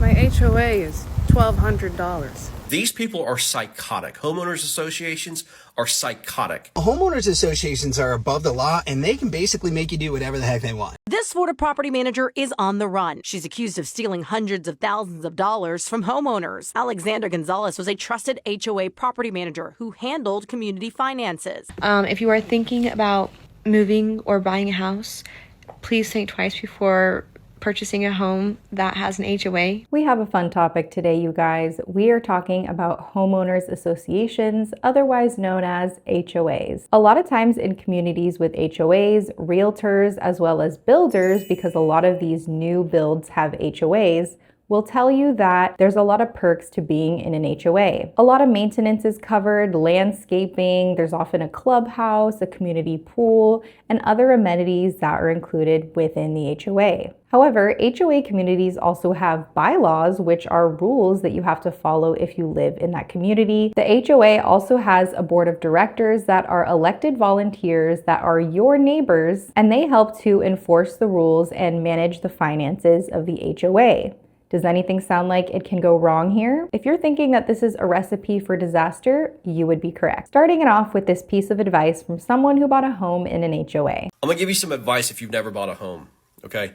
My HOA is $1,200. These people are psychotic. Homeowners associations are psychotic. Homeowners associations are above the law, and they can basically make you do whatever the heck they want. This Florida property manager is on the run. She's accused of stealing hundreds of thousands of dollars from homeowners. Alexandra Gonzalez was a trusted HOA property manager who handled community finances. If you are thinking about moving or buying a house, please think twice before purchasing a home that has an HOA. We have a fun topic today, you guys. We are talking about homeowners associations, otherwise known as HOAs. A lot of times in communities with HOAs, realtors, as well as builders, because a lot of these new builds have HOAs, will tell you that there's a lot of perks to being in an HOA. A lot of maintenance is covered, landscaping, there's often a clubhouse, a community pool, and other amenities that are included within the HOA. However, HOA communities also have bylaws, which are rules that you have to follow if you live in that community. The HOA also has a board of directors that are elected volunteers that are your neighbors, and they help to enforce the rules and manage the finances of the HOA. Does anything sound like it can go wrong here? If you're thinking that this is a recipe for disaster, you would be correct. Starting it off with this piece of advice from someone who bought a home in an HOA. I'm going to give you some advice if you've never bought a home, okay?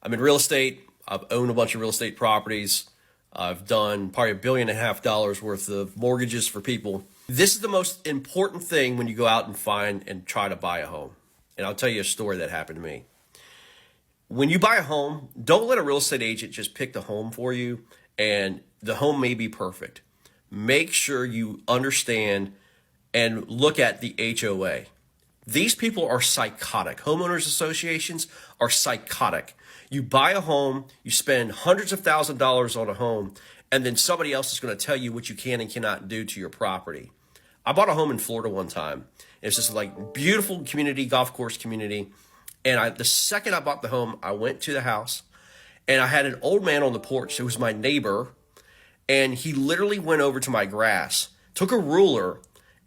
I'm in real estate. I've owned a bunch of real estate properties. I've done probably $1.5 billion worth of mortgages for people. This is the most important thing when you go out and find and try to buy a home. And I'll tell you a story that happened to me. When you buy a home, don't let a real estate agent just pick the home for you, and the home may be perfect. Make sure you understand and look at the HOA. These people are psychotic. Homeowners associations are psychotic. You buy a home, you spend hundreds of thousands of dollars on a home, and then somebody else is going to tell you what you can and cannot do to your property. I bought a home in Florida one time. It's just like beautiful community, golf course community. And the second I bought the home, I went to the house and I had an old man on the porch. It was my neighbor. And he literally went over to my grass, took a ruler,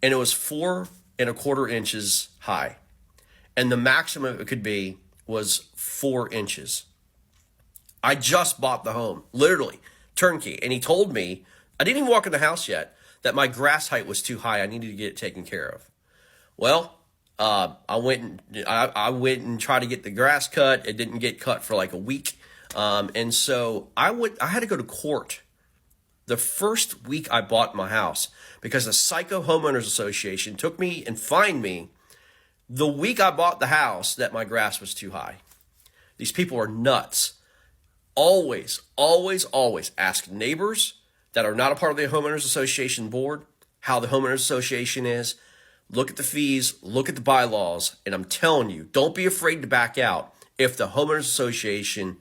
and it was 4¼ inches high. And the maximum it could be was 4 inches. I just bought the home, literally, turnkey. And he told me, I didn't even walk in the house yet, that my grass height was too high. I needed to get it taken care of. Well, I went and tried to get the grass cut. It didn't get cut for like a week. And so I had to go to court the first week I bought my house because the Psycho Homeowners Association took me and fined me the week I bought the house that my grass was too high. These people are nuts. Always, always, always ask neighbors that are not a part of the Homeowners Association board how the Homeowners Association is. Look at the fees, look at the bylaws, and I'm telling you, don't be afraid to back out if the Homeowners Association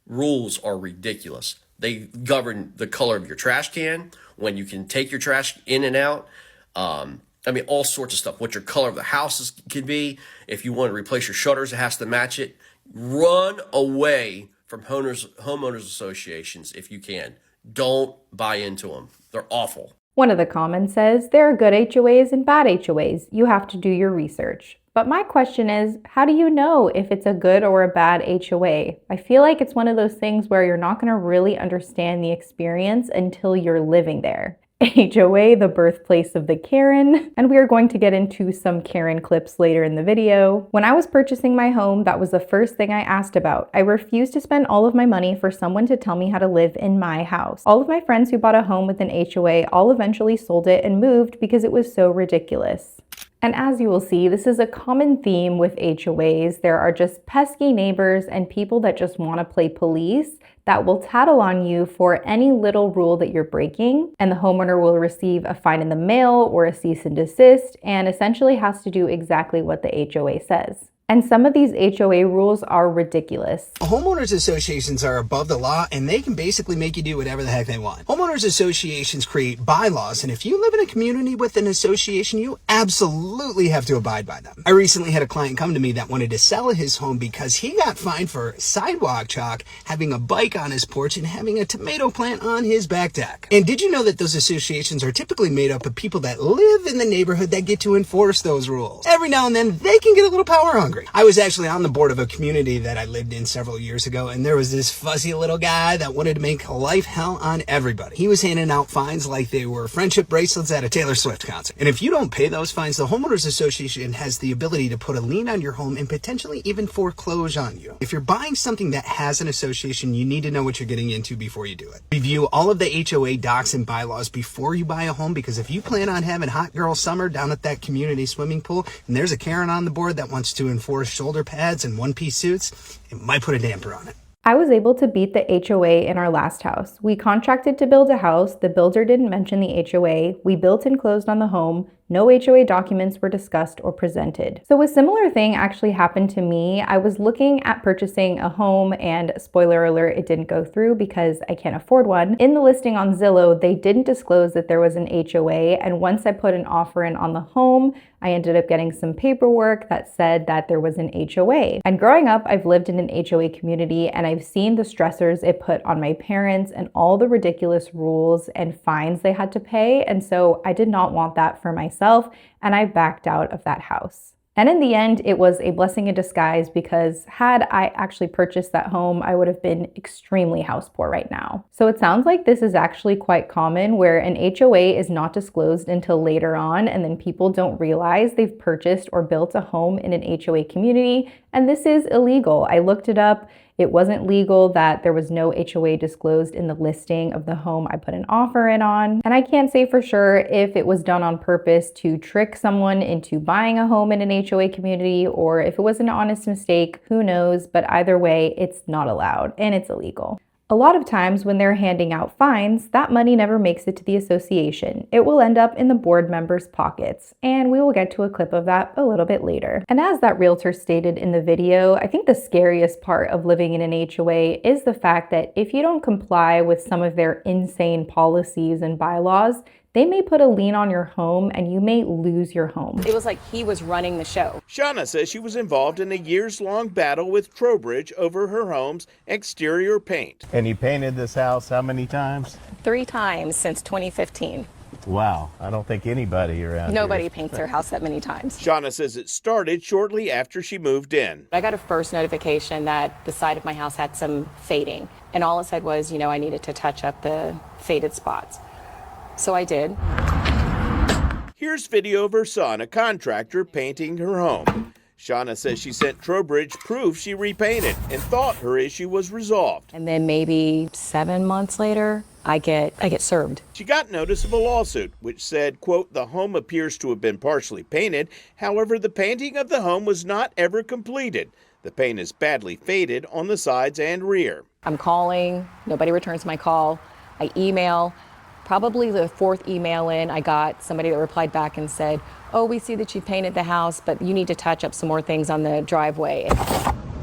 rules are ridiculous. They govern the color of your trash can, when you can take your trash in and out. All sorts of stuff. What your color of the houses can be. If you want to replace your shutters, it has to match it. Run away from homeowners associations if you can. Don't buy into them. They're awful. One of the comments says, there are good HOAs and bad HOAs. You have to do your research. But my question is, how do you know if it's a good or a bad HOA? I feel like it's one of those things where you're not going to really understand the experience until you're living there. HOA, the birthplace of the Karen, and we are going to get into some Karen clips later in the video. When I was purchasing my home, that was the first thing I asked about. I refused to spend all of my money for someone to tell me how to live in my house. All of my friends who bought a home with an HOA all eventually sold it and moved because it was so ridiculous. And as you will see, this is a common theme with HOAs. There are just pesky neighbors and people that just want to play police that will tattle on you for any little rule that you're breaking, and the homeowner will receive a fine in the mail or a cease and desist, and essentially has to do exactly what the HOA says. And some of these HOA rules are ridiculous. Homeowners associations are above the law, and they can basically make you do whatever the heck they want. Homeowners associations create bylaws, and if you live in a community with an association, you absolutely have to abide by them. I recently had a client come to me that wanted to sell his home because he got fined for sidewalk chalk, having a bike on his porch, and having a tomato plant on his back deck. And did you know that those associations are typically made up of people that live in the neighborhood that get to enforce those rules? Every now and then, they can get a little power hungry. great. I was actually on the board of a community that I lived in several years ago, and there was this fuzzy little guy that wanted to make life hell on everybody. He was handing out fines like they were friendship bracelets at a Taylor Swift concert. And if you don't pay those fines, the Homeowners Association has the ability to put a lien on your home and potentially even foreclose on you. If you're buying something that has an association, you need to know what you're getting into before you do it. Review all of the HOA docs and bylaws before you buy a home, because if you plan on having hot girl summer down at that community swimming pool and there's a Karen on the board that wants to enforce shoulder pads and one-piece suits, it might put a damper on it. I was able to beat the HOA in our last house. We contracted to build a house. The builder didn't mention the HOA. We built and closed on the home. No HOA documents were discussed or presented. So a similar thing actually happened to me. I was looking at purchasing a home, and spoiler alert, it didn't go through because I can't afford one. In the listing on Zillow, they didn't disclose that there was an HOA, and once I put an offer in on the home, I ended up getting some paperwork that said that there was an HOA. And growing up, I've lived in an HOA community, and I've seen the stressors it put on my parents and all the ridiculous rules and fines they had to pay. And so I did not want that for myself, and I backed out of that house. And in the end, it was a blessing in disguise, because had I actually purchased that home, I would have been extremely house poor right now. So it sounds like this is actually quite common, where an HOA is not disclosed until later on, and then people don't realize they've purchased or built a home in an HOA community, and this is illegal. I looked it up. It wasn't legal that there was no HOA disclosed in the listing of the home I put an offer in on. And I can't say for sure if it was done on purpose to trick someone into buying a home in an HOA community, or if it was an honest mistake, who knows? But either way, it's not allowed and it's illegal. A lot of times when they're handing out fines, that money never makes it to the association. It will end up in the board members' pockets, and we will get to a clip of that a little bit later. And as that realtor stated in the video, I think the scariest part of living in an HOA is the fact that if you don't comply with some of their insane policies and bylaws, they may put a lien on your home and you may lose your home. It was like he was running the show. Shauna says she was involved in a years-long battle with Trowbridge over her home's exterior paint. And you painted this house how many times? 3 times since 2015. Wow, I don't think anybody around Nobody here. paints their house that many times. Shauna says it started shortly after she moved in. I got a first notification that the side of my house had some fading, and all it said was, I needed to touch up the faded spots. So I did. Here's video of her son, a contractor, painting her home. Shauna says she sent Trowbridge proof she repainted and thought her issue was resolved. And then maybe 7 months later, I get served. She got notice of a lawsuit which said, quote, the home appears to have been partially painted. However, the painting of the home was not ever completed. The paint is badly faded on the sides and rear. I'm calling, nobody returns my call. I email. Probably the 4th email in, I got somebody that replied back and said, oh, we see that you painted the house, but you need to touch up some more things on the driveway.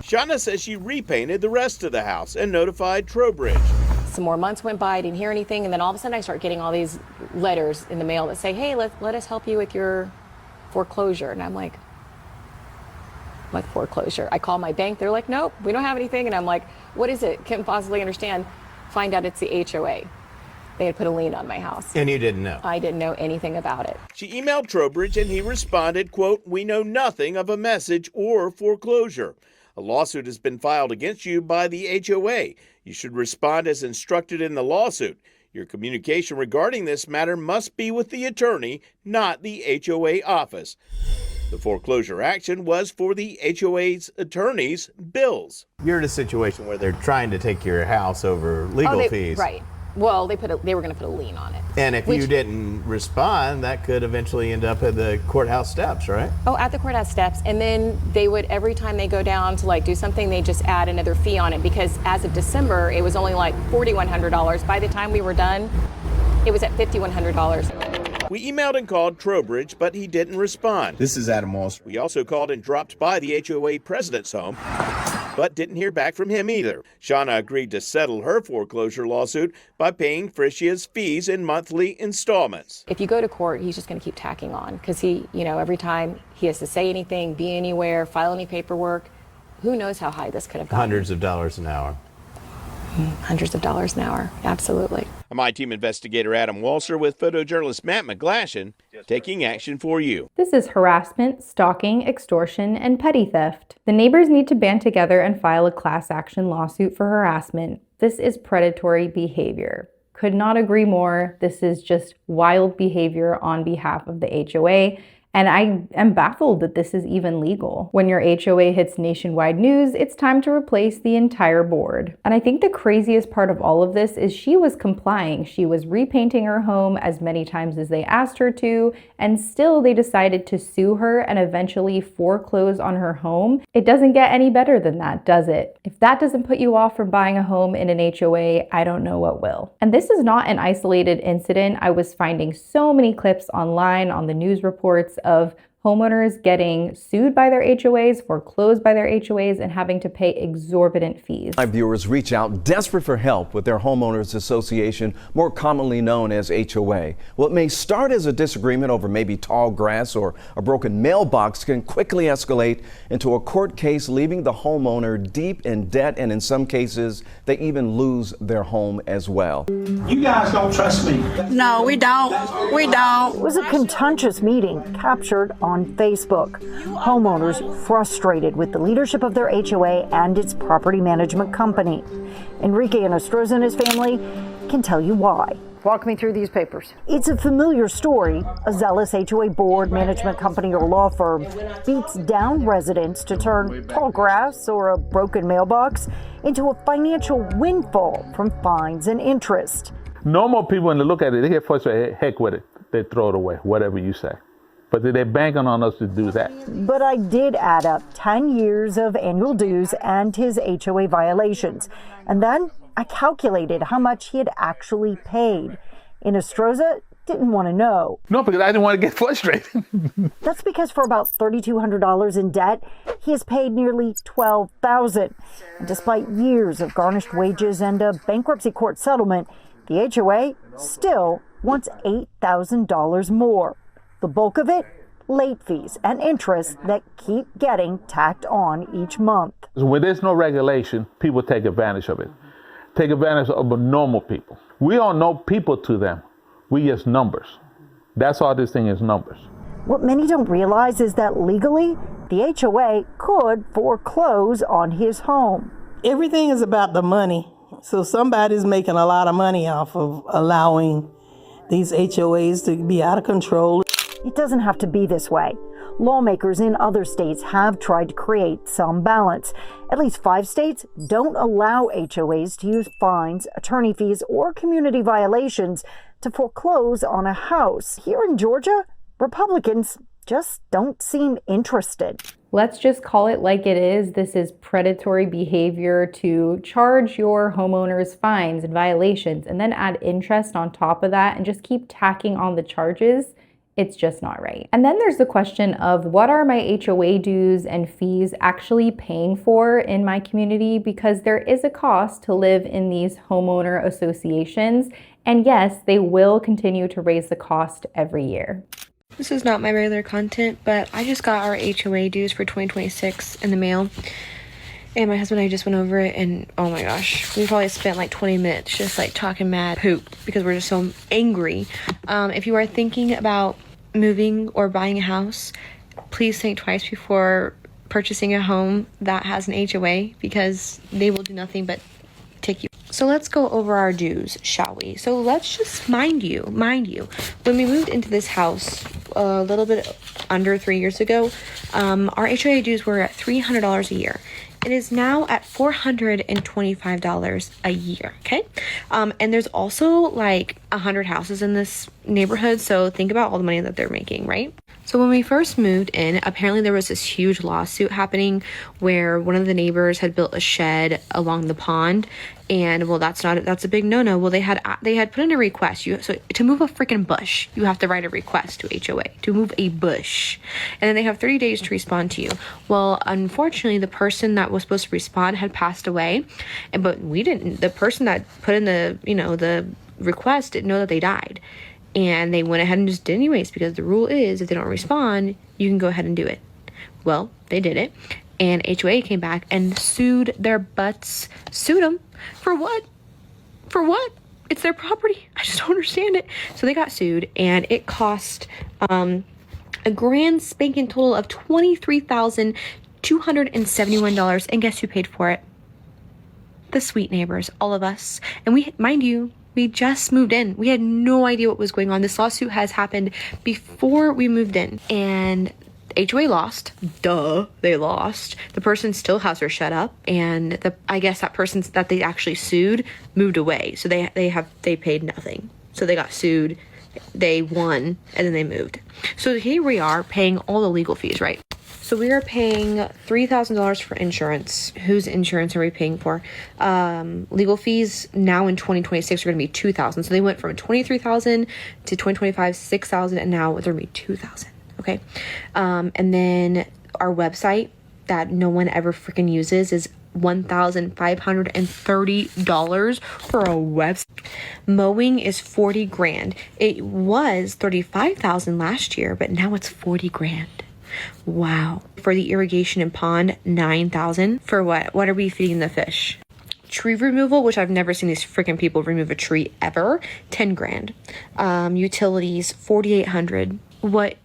Shauna says she repainted the rest of the house and notified Trowbridge. Some more months went by, I didn't hear anything, and then all of a sudden I start getting all these letters in the mail that say, hey, let us help you with your foreclosure. And I'm like, what foreclosure? I call my bank, they're like, nope, we don't have anything. And I'm like, what is it? Can't possibly understand. Find out it's the HOA. They had put a lien on my house. And you didn't know? I didn't know anything about it. She emailed Trowbridge and he responded, quote, we know nothing of a message or foreclosure. A lawsuit has been filed against you by the HOA. You should respond as instructed in the lawsuit. Your communication regarding this matter must be with the attorney, not the HOA office. The foreclosure action was for the HOA's attorney's bills. You're in a situation where they're trying to take your house over legal fees. Right. Well, they were going to put a lien on it. And if you didn't respond, that could eventually end up at the courthouse steps, right? Oh, at the courthouse steps. And then they would, every time they go down to do something, they just add another fee on it, because as of December, it was only $4,100. By the time we were done, it was at $5,100. We emailed and called Trowbridge, but he didn't respond. This is Adam Walsh. We also called and dropped by the HOA president's home, but didn't hear back from him either. Shauna agreed to settle her foreclosure lawsuit by paying Fricia's fees in monthly installments. If you go to court, he's just going to keep tacking on, because he, every time he has to say anything, be anywhere, file any paperwork, who knows how high this could have gone. Hundreds of dollars an hour. hundreds of dollars an hour. Absolutely. My team investigator Adam Walser with photojournalist Matt McGlashan taking action for you. This is harassment, stalking, extortion, and petty theft. The neighbors need to band together and file a class action lawsuit for harassment. This is predatory behavior. Could not agree more. This is just wild behavior on behalf of the HOA. And I am baffled that this is even legal. When your HOA hits nationwide news, it's time to replace the entire board. And I think the craziest part of all of this is she was complying. She was repainting her home as many times as they asked her to, and still they decided to sue her and eventually foreclose on her home. It doesn't get any better than that, does it? If that doesn't put you off from buying a home in an HOA, I don't know what will. And this is not an isolated incident. I was finding so many clips online on the news reports of homeowners getting sued by their HOAs, foreclosed by their HOAs, and having to pay exorbitant fees. My viewers reach out desperate for help with their homeowners association, more commonly known as HOA. What may start as a disagreement over maybe tall grass or a broken mailbox can quickly escalate into a court case, leaving the homeowner deep in debt, and in some cases, they even lose their home as well. You guys don't trust me. No, we don't. We don't. It was a contentious meeting captured on Facebook. Homeowners frustrated with the leadership of their HOA and its property management company. Enrique Nostroza and his family can tell you why. Walk me through these papers. It's a familiar story. A zealous HOA board, management company, or law firm beats down residents to turn tall grass or a broken mailbox into a financial windfall from fines and interest. Normal people, when they look at it, they get frustrated. Heck with it. They throw it away, whatever you say. But they're banking on us to do that. But I did add up 10 years of annual dues and his HOA violations. And then I calculated how much he had actually paid. Nostroza didn't want to know. No, because I didn't want to get frustrated. That's because for about $3,200 in debt, he has paid nearly $12,000. And despite years of garnished wages and a bankruptcy court settlement, the HOA still wants $8,000 more. The bulk of it, late fees and interest that keep getting tacked on each month. When there's no regulation, people take advantage of it. Take advantage of normal people. We don't know people to them. We just numbers. That's all this thing is, numbers. What many don't realize is that legally, the HOA could foreclose on his home. Everything is about the money. So somebody's making a lot of money off of allowing these HOAs to be out of control. It doesn't have to be this way. Lawmakers in other states have tried to create some balance. At least 5 states don't allow HOAs to use fines, attorney fees, or community violations to foreclose on a house. Here in Georgia, Republicans just don't seem interested. Let's just call it like it is. This is predatory behavior to charge your homeowners fines and violations and then add interest on top of that and just keep tacking on the charges. It's just not right. And then there's the question of what are my HOA dues and fees actually paying for in my community, because there is a cost to live in these homeowner associations. And yes, they will continue to raise the cost every year. This is not my regular content, but I just got our HOA dues for 2026 in the mail. And my husband and I just went over it, and oh my gosh, we probably spent like 20 minutes just like talking mad poop because we're just so angry. If you are thinking about moving or buying a house, please think twice before purchasing a home that has an HOA, because they will do nothing but take you. So let's go over our dues, shall we? So let's just mind you, when we moved into this house a little bit under 3 years ago, our HOA dues were at $300 a year. It is now at $425 a year, okay? And there's also like 100 houses in this neighborhood, so think about all the money that they're making, right? So when we first moved in, apparently there was this huge lawsuit happening where one of the neighbors had built a shed along the pond, and well, that's a big no-no. Well, they had put in a request. So to move a freaking bush, you have to write a request to HOA to move a bush, and then they have 30 days to respond to you. Well, unfortunately, the person that was supposed to respond had passed away, but we didn't. The person that put in the request didn't know that they died. And they went ahead and just did anyways, because the rule is if they don't respond, you can go ahead and do it. Well, they did it. And HOA came back and sued their butts. Sued them for what? For what? It's their property. I just don't understand it. So they got sued, and it cost a grand spanking total of $23,271. And guess who paid for it? The sweet neighbors, all of us. And we, mind you, we just moved in. We had no idea what was going on. This lawsuit has happened before we moved in, and HOA lost. Duh, they lost. The person still has her shut up, and I guess that person that they actually sued moved away. So they paid nothing. So they got sued, they won, and then they moved. So here we are paying all the legal fees, right? So we are paying $3,000 for insurance. Whose insurance are we paying for? Legal fees now in 2026 are going to be $2,000. So they went from $23,000 to 2025 $6,000, and now they're going to be $2,000. Okay. And then our website that no one ever freaking uses is $1,530 for a website. Mowing is 40 grand. It was 35,000 last year, but now it's 40 grand. Wow. For the irrigation and pond, 9,000. For what? What are we feeding the fish? Tree removal, which I've never seen these freaking people remove a tree ever, 10 grand. Utilities, 4,800. What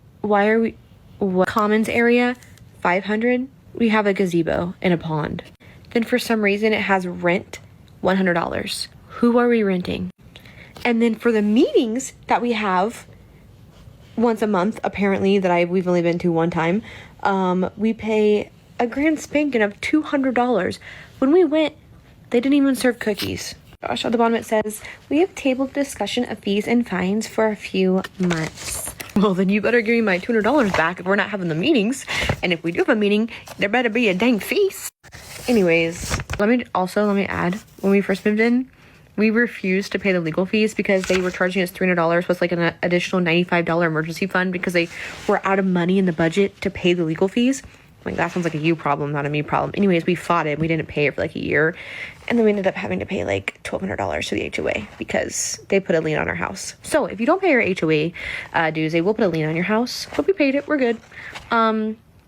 commons area, 500. We have a gazebo and a pond. Then for some reason it has rent, $100. Who are we renting? And then for the meetings that we have once a month, apparently, that we've only been to one time, we pay a grand spanking of $200. When we went, they didn't even serve cookies. Gosh, at the bottom it says, we have tabled discussion of fees and fines for a few months. Well, then you better give me my $200 back if we're not having the meetings. And if we do have a meeting, there better be a dang feast. Anyways, let me add, when we first moved in, we refused to pay the legal fees because they were charging us $300 plus like an additional $95 emergency fund because they were out of money in the budget to pay the legal fees. Like, that sounds like a you problem, not a me problem. Anyways, we fought it. We didn't pay it for like a year. And then we ended up having to pay like $1,200 to the HOA because they put a lien on our house. So if you don't pay your HOA dues, they will put a lien on your house. But we paid it. We're good.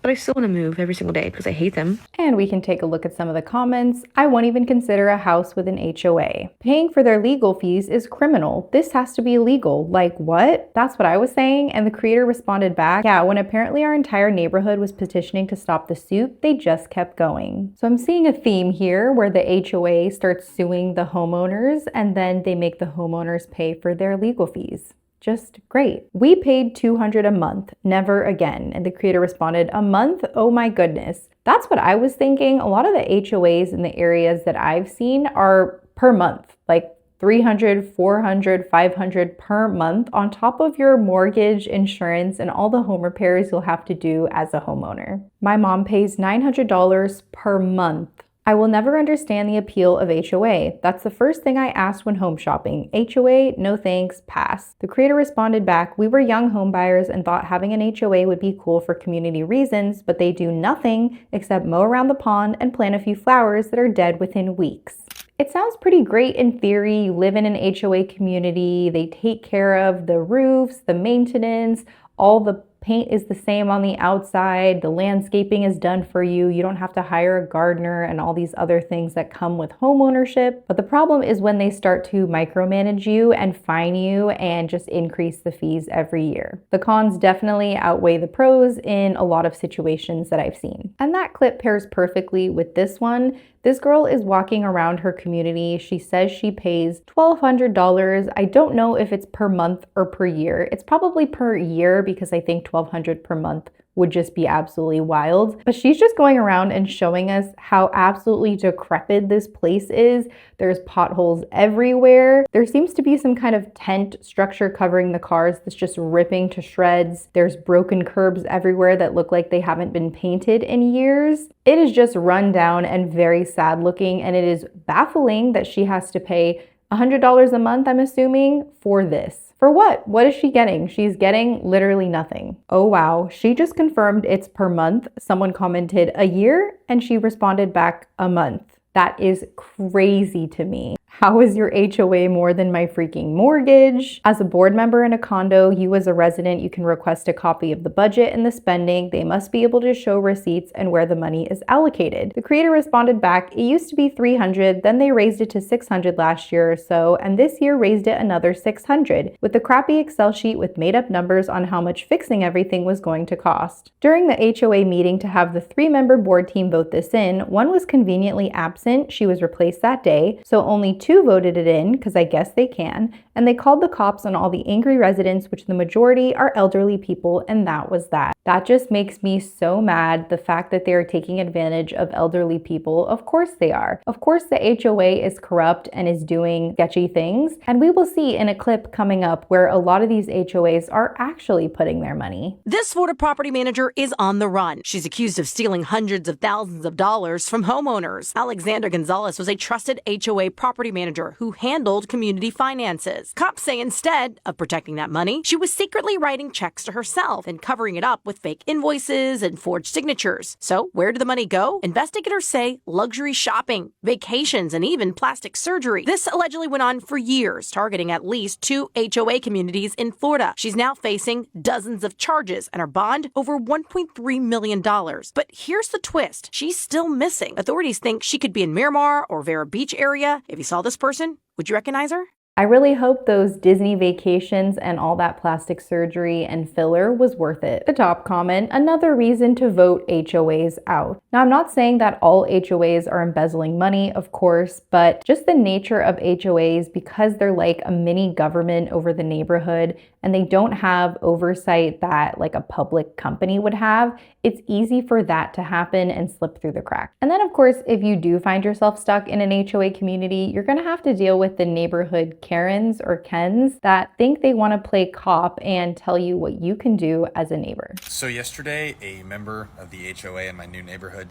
But I still want to move every single day because I hate them. And we can take a look at some of the comments. I won't even consider a house with an HOA. Paying for their legal fees is criminal. This has to be illegal. Like, what? That's what I was saying. And the creator responded back, yeah, when apparently our entire neighborhood was petitioning to stop the suit, they just kept going. So I'm seeing a theme here where the HOA starts suing the homeowners and then they make the homeowners pay for their legal fees. Just great. We paid $200 a month, never again. And the creator responded, a month? Oh my goodness. That's what I was thinking. A lot of the HOAs in the areas that I've seen are per month, like $300, $400, $500 per month on top of your mortgage, insurance, and all the home repairs you'll have to do as a homeowner. My mom pays $900 per month. I will never understand the appeal of HOA. That's the first thing I asked when home shopping. HOA, no thanks, pass. The creator responded back, we were young home buyers and thought having an HOA would be cool for community reasons, but they do nothing except mow around the pond and plant a few flowers that are dead within weeks. It sounds pretty great in theory. You live in an HOA community, they take care of the roofs, the maintenance, all the paint is the same on the outside, the landscaping is done for you, you don't have to hire a gardener and all these other things that come with home ownership. But the problem is when they start to micromanage you and fine you and just increase the fees every year. The cons definitely outweigh the pros in a lot of situations that I've seen. And that clip pairs perfectly with this one. This girl is walking around her community. She says she pays $1,200. I don't know if it's per month or per year. It's probably per year because I think $1,200 per month would just be absolutely wild. But she's just going around and showing us how absolutely decrepit this place is. There's potholes everywhere. There seems to be some kind of tent structure covering the cars that's just ripping to shreds. There's broken curbs everywhere that look like they haven't been painted in years. It is just run down and very sad looking, and it is baffling that she has to pay $100 a month, I'm assuming, for this. For what? What is she getting? She's getting literally nothing. Oh wow, she just confirmed it's per month. Someone commented a year and she responded back a month. That is crazy to me. How is your HOA more than my freaking mortgage? As a board member in a condo, you as a resident, you can request a copy of the budget and the spending. They must be able to show receipts and where the money is allocated. The creator responded back, it used to be $300, then they raised it to $600 last year or so, and this year raised it another $600, with a crappy Excel sheet with made up numbers on how much fixing everything was going to cost. During the HOA meeting to have the 3-member board team vote this in, one was conveniently absent. She was replaced that day, so only 2 voted it in, because I guess they can, and they called the cops on all the angry residents, which the majority are elderly people, and that was that. That just makes me so mad, the fact that they are taking advantage of elderly people. Of course they are. Of course the HOA is corrupt and is doing sketchy things, and we will see in a clip coming up where a lot of these HOAs are actually putting their money. This Florida property manager is on the run. She's accused of stealing hundreds of thousands of dollars from homeowners. Alexandra Gonzalez was a trusted HOA property manager who handled community finances. Cops say instead of protecting that money, she was secretly writing checks to herself and covering it up with fake invoices and forged signatures. So where did the money go? Investigators say luxury shopping, vacations, and even plastic surgery. This allegedly went on for years, targeting at least 2 HOA communities in Florida. She's now facing dozens of charges and her bond over $1.3 million. But here's the twist. She's still missing. Authorities think she could be in Miramar or Vero Beach area. If you saw this person, would you recognize her? I really hope those Disney vacations and all that plastic surgery and filler was worth it. The top comment, another reason to vote HOAs out. Now, I'm not saying that all HOAs are embezzling money, of course, but just the nature of HOAs, because they're like a mini government over the neighborhood and they don't have oversight that like a public company would have, it's easy for that to happen and slip through the cracks. And then of course, if you do find yourself stuck in an HOA community, you're gonna have to deal with the neighborhood Karens or Kens that think they want to play cop and tell you what you can do as a neighbor. So yesterday, a member of the HOA in my new neighborhood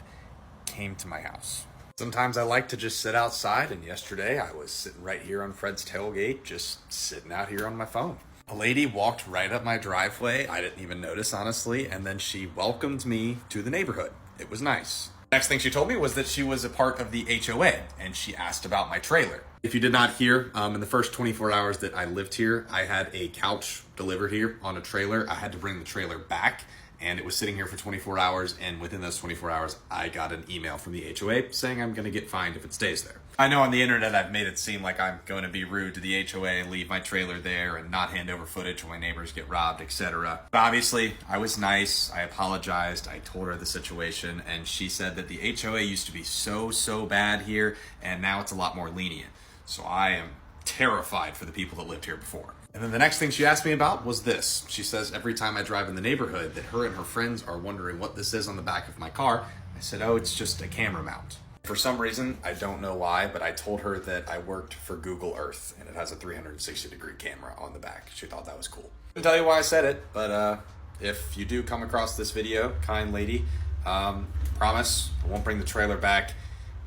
came to my house. Sometimes I like to just sit outside, and yesterday I was sitting right here on Fred's tailgate, just sitting out here on my phone. A lady walked right up my driveway. I didn't even notice, honestly, and then she welcomed me to the neighborhood. It was nice. Next thing she told me was that she was a part of the HOA, and she asked about my trailer. If you did not hear, in the first 24 hours that I lived here, I had a couch delivered here on a trailer. I had to bring the trailer back, and it was sitting here for 24 hours, and within those 24 hours, I got an email from the HOA saying I'm going to get fined if it stays there. I know on the internet I've made it seem like I'm going to be rude to the HOA and leave my trailer there and not hand over footage when my neighbors get robbed, etc. But obviously, I was nice, I apologized, I told her the situation, and she said that the HOA used to be so bad here, and now it's a lot more lenient. So I am terrified for the people that lived here before. And then the next thing she asked me about was this. She says every time I drive in the neighborhood that her and her friends are wondering what this is on the back of my car. I said, oh, it's just a camera mount. For some reason, I don't know why, but I told her that I worked for Google Earth and it has a 360-degree camera on the back. She thought that was cool. I didn't tell you why I said it, but if you do come across this video, kind lady, promise I won't bring the trailer back.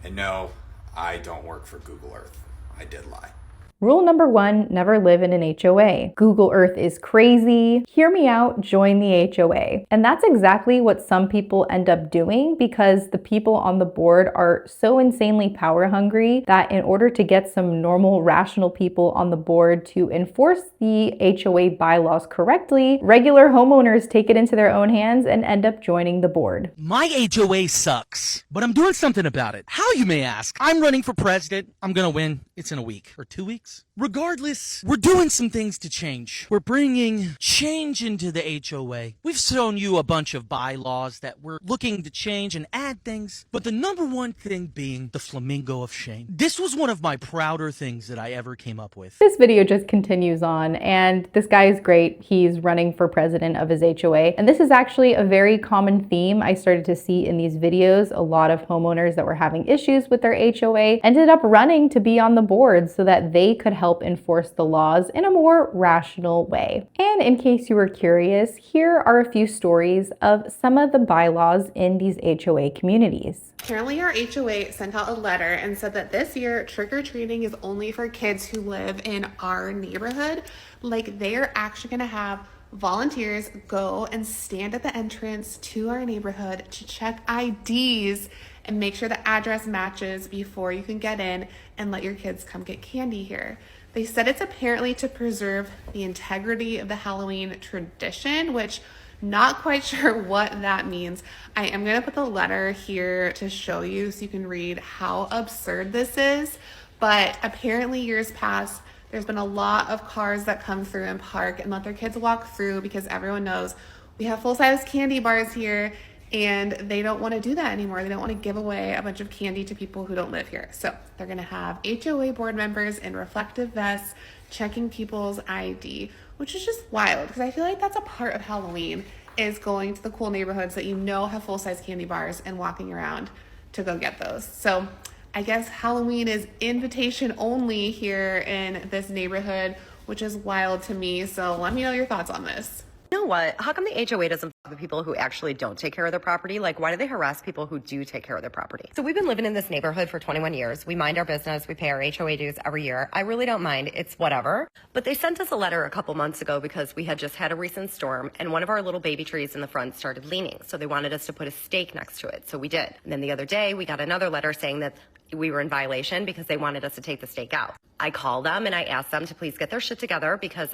And no, I don't work for Google Earth. I did lie. Rule number 1, never live in an HOA. Google Earth is crazy. Hear me out, join the HOA. And that's exactly what some people end up doing because the people on the board are so insanely power hungry that in order to get some normal, rational people on the board to enforce the HOA bylaws correctly, regular homeowners take it into their own hands and end up joining the board. My HOA sucks, but I'm doing something about it. How, you may ask? I'm running for president. I'm gonna win. It's in a week or 2 weeks. Regardless, we're doing some things to change. We're bringing change into the HOA. We've shown you a bunch of bylaws that we're looking to change and add things, but the number one thing being the flamingo of shame. This was one of my prouder things that I ever came up with. This video just continues on, and this guy is great. He's running for president of his HOA, and this is actually a very common theme I started to see in these videos. A lot of homeowners that were having issues with their HOA ended up running to be on the board so that they could help enforce the laws in a more rational way. And in case you were curious, here are a few stories of some of the bylaws in these HOA communities. Apparently our HOA sent out a letter and said that this year trick-or-treating is only for kids who live in our neighborhood. Like they're actually gonna have volunteers go and stand at the entrance to our neighborhood to check IDs and make sure the address matches before you can get in and let your kids come get candy here. They said it's apparently to preserve the integrity of the Halloween tradition, which not quite sure what that means. I am going to put the letter here to show you so you can read how absurd this is. But apparently years past, there's been a lot of cars that come through and park and let their kids walk through because everyone knows we have full-size candy bars here, and they don't want to do that anymore. They don't want to give away a bunch of candy to people who don't live here. So they're going to have HOA board members in reflective vests checking people's ID, which is just wild because I feel like that's a part of Halloween, is going to the cool neighborhoods that you know have full-size candy bars and walking around to go get those. So I guess Halloween is invitation only here in this neighborhood, which is wild to me. So let me know your thoughts on this. You know what? How come the HOA doesn't the people who actually don't take care of their property? Like, why do they harass people who do take care of their property? So we've been living in this neighborhood for 21 years. We mind our business. We pay our HOA dues every year. I really don't mind. It's whatever. But they sent us a letter a couple months ago because we had just had a recent storm and one of our little baby trees in the front started leaning. So they wanted us to put a stake next to it. So we did. And then the other day we got another letter saying that we were in violation because they wanted us to take the stake out. I called them and I asked them to please get their shit together because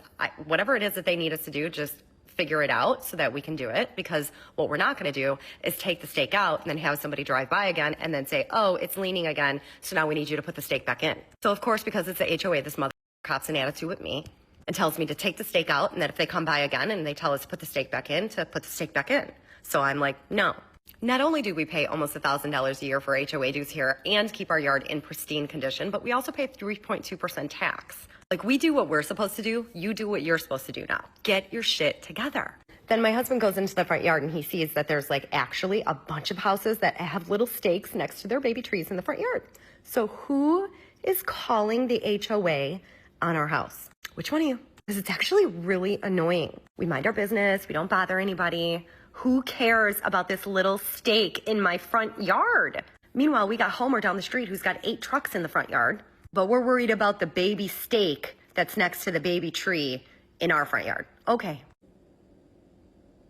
whatever it is that they need us to do, just figure it out so that we can do it, because what we're not going to do is take the stake out and then have somebody drive by again and then say, oh, it's leaning again, so now we need you to put the stake back in. So of course, because it's a HOA, this mother cops an attitude with me and tells me to take the stake out, and that if they come by again and they tell us to put the stake back in, to put the stake back in. So I'm like, no. Not only do we pay almost $1,000 a year for HOA dues here and keep our yard in pristine condition, but we also pay 3.2% tax. Like, we do what we're supposed to do, you do what you're supposed to do now. Get your shit together. Then my husband goes into the front yard and he sees that there's like actually a bunch of houses that have little stakes next to their baby trees in the front yard. So who is calling the HOA on our house? Which one of you? Because it's actually really annoying. We mind our business, we don't bother anybody. Who cares about this little stake in my front yard? Meanwhile, we got Homer down the street who's got 8 trucks in the front yard, but we're worried about the baby stake that's next to the baby tree in our front yard. Okay.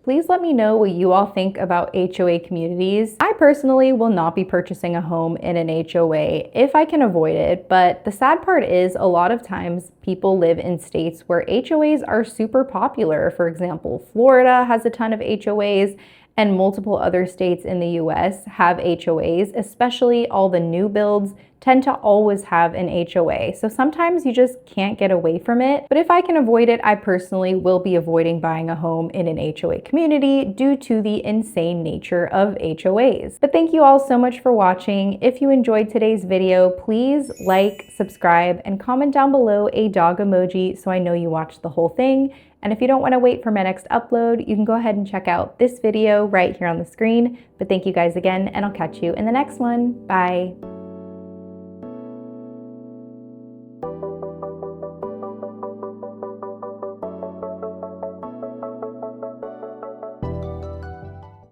Please let me know what you all think about HOA communities. I personally will not be purchasing a home in an HOA if I can avoid it, but the sad part is a lot of times people live in states where HOAs are super popular. For example, Florida has a ton of HOAs, and multiple other states in the US have HOAs, especially all the new builds tend to always have an HOA. So sometimes you just can't get away from it. But if I can avoid it, I personally will be avoiding buying a home in an HOA community due to the insane nature of HOAs. But thank you all so much for watching. If you enjoyed today's video, please like, subscribe, and comment down below a dog emoji so I know you watched the whole thing. And if you don't want to wait for my next upload, you can go ahead and check out this video right here on the screen. But thank you guys again, and I'll catch you in the next one. Bye.